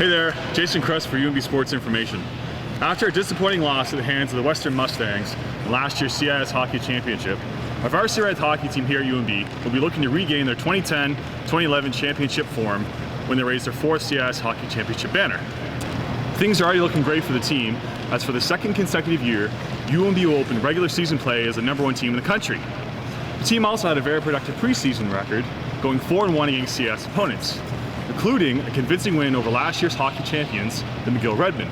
Hey there, Jason Cress for UNB Sports Information. After a disappointing loss at the hands of the Western Mustangs in last year's CIS Hockey Championship, our Varsity Reds hockey team here at UNB will be looking to regain their 2010-2011 championship form when they raise their fourth CIS Hockey Championship banner. Things are already looking great for the team, as for the second consecutive year, UNB will open regular season play as the #1 team in the country. The team also had a very productive preseason record, going 4-1 against CIS opponents, including a convincing win over last year's hockey champions, the McGill Redmen.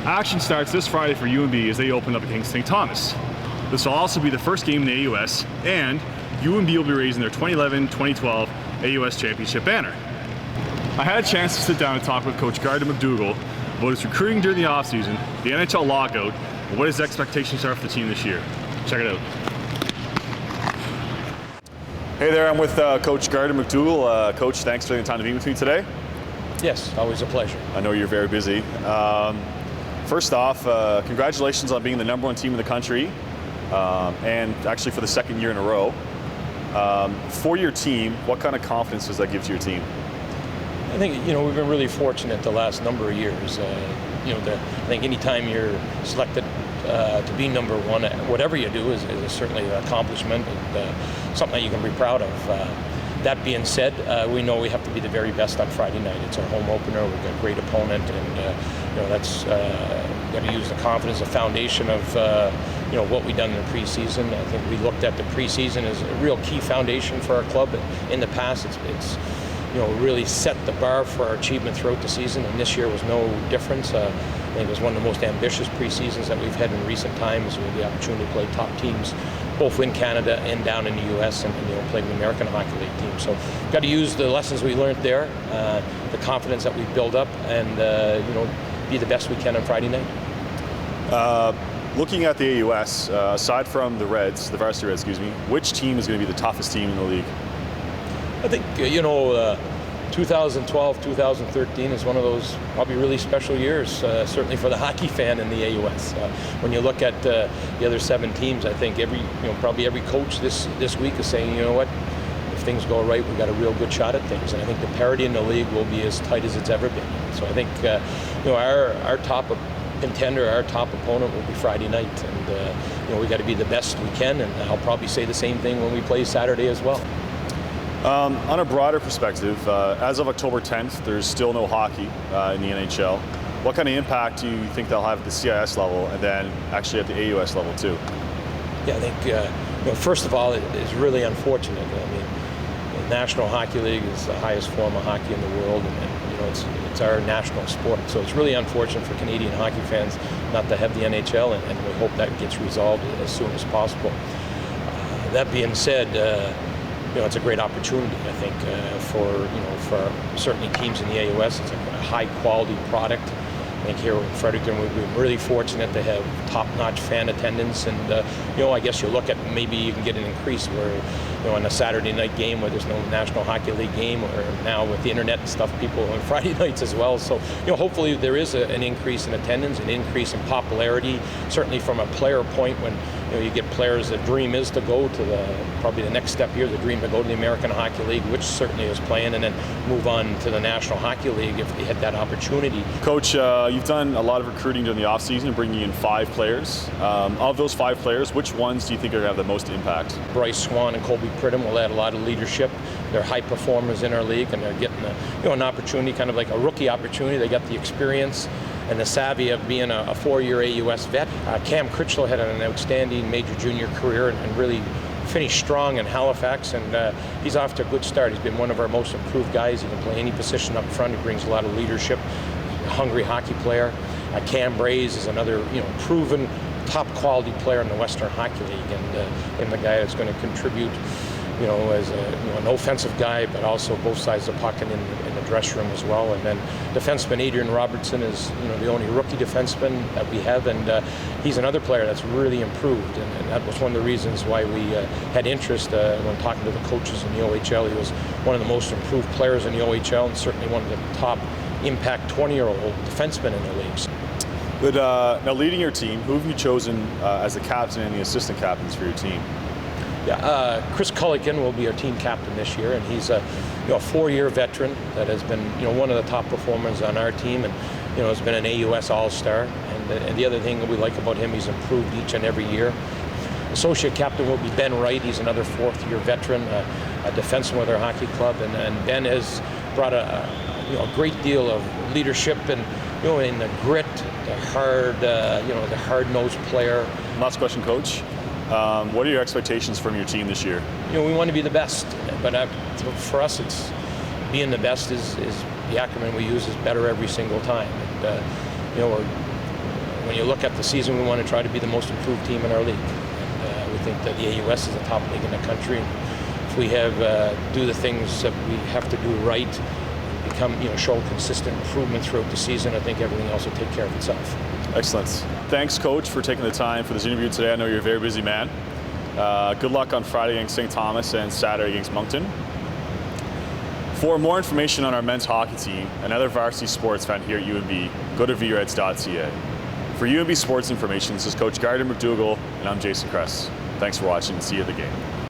Action starts this Friday for UNB as they open up against St. Thomas. This will also be the first game in the AUS, and UNB will be raising their 2011-2012 AUS Championship banner. I had a chance to sit down and talk with Coach Gardiner MacDougall about his recruiting during the offseason, the NHL lockout, and what his expectations are for the team this year. Check it out. Hey there, I'm with Coach Gardiner MacDougall. Coach, thanks for taking the time to be with me today. Yes, always a pleasure. I know you're very busy. First off, congratulations on being the #1 team in the country, and actually for the second year in a row. For your team, what kind of confidence does that give to your team? I think, we've been really fortunate the last number of years. I think anytime you're selected to be #1, whatever you do is certainly an accomplishment and something that you can be proud of. That being said, we know we have to be the very best on Friday night. It's our home opener. We've got a great opponent, and that's got to use the confidence, the foundation of what we've done in the preseason. I think we looked at the preseason as a real key foundation for our club. In the past, it's really set the bar for our achievement throughout the season, and this year was no difference. I think it was one of the most ambitious preseasons that we've had in recent times, with the opportunity to play top teams both in Canada and down in the US, and play the American Hockey League team. So got to use the lessons we learned there, the confidence that we build up, and be the best we can on Friday night. Looking at the AUS, aside from the Reds, the Varsity Reds, which team is going to be the toughest team in the league? I think 2012, 2013 is one of those probably really special years, certainly for the hockey fan in the AUS. When you look at the other 7 teams, I think probably every coach this week is saying, you know what, if things go right, we've got a real good shot at things. And I think the parity in the league will be as tight as it's ever been. So I think our top contender, our top opponent will be Friday night, and we got to be the best we can. And I'll probably say the same thing when we play Saturday as well. On a broader perspective, as of October 10th, there's still no hockey in the NHL. What kind of impact do you think they'll have at the CIS level, and then actually at the AUS level too? Yeah, I think first of all, it's really unfortunate. I mean, the National Hockey League is the highest form of hockey in the world, and it's our national sport. So it's really unfortunate for Canadian hockey fans not to have the NHL, and we hope that gets resolved as soon as possible. That being said, it's a great opportunity, I think, for certainly teams in the AUS. It's a high-quality product. I think here in Fredericton, we've been really fortunate to have top-notch fan attendance, and I guess you look at maybe you can get an increase where, on a Saturday night game where there's no National Hockey League game, or now with the internet and stuff, people on Friday nights as well. So, hopefully there is an increase in attendance, an increase in popularity, certainly from a player point when you get players, the dream is to go to probably the next step here, the dream to go to the American Hockey League, which certainly is playing, and then move on to the National Hockey League if they had that opportunity. Coach, you've done a lot of recruiting during the offseason, bringing in 5 players. Of those 5 players, which ones do you think are going to have the most impact? Bryce Swan and Colby Pridham will add a lot of leadership. They're high performers in our league, and they're getting an opportunity, kind of like a rookie opportunity. They got the experience and the savvy of being a 4-year AUS vet. Cam Critchlow had an outstanding major junior career and really finished strong in Halifax, and he's off to a good start. He's been one of our most improved guys. He can play any position up front. He brings a lot of leadership, a hungry hockey player. Cam Braze is another proven top quality player in the Western Hockey League, and the guy that's going to contribute as an offensive guy, but also both sides of the puck and in the dressing room as well. And then defenseman Adrian Robertson is the only rookie defenseman that we have, and he's another player that's really improved, and that was one of the reasons why we had interest when talking to the coaches in the OHL. He was one of the most improved players in the OHL, and certainly one of the top impact 20-year-old defensemen in the leagues. But now leading your team, who have you chosen as the captain and the assistant captains for your team? Yeah, Chris will be our team captain this year, and he's a 4-year veteran that has been one of the top performers on our team, and has been an AUS All-Star. And the other thing that we like about him, he's improved each and every year. Associate captain will be Ben Wright. He's another 4th-year veteran, a defenseman with our hockey club, and Ben has brought a great deal of leadership and in the grit, the hard-nosed player. Last question, Coach. What are your expectations from your team this year? We want to be the best, but for us, it's being the best is the acronym we use is better every single time. And, when you look at the season, we want to try to be the most improved team in our league. And, we think that the AUS is the top league in the country. And if we do the things that we have to do right, show consistent improvement throughout the season, I think everything else will take care of itself. Excellent. Thanks, Coach, for taking the time for this interview today. I know you're a very busy man. Good luck on Friday against St. Thomas and Saturday against Moncton. For more information on our men's hockey team and other varsity sports found here at UNB, go to vreds.ca. For UNB Sports Information, this is Coach Gardiner MacDougall, and I'm Jason Cress. Thanks for watching, and see you at the game.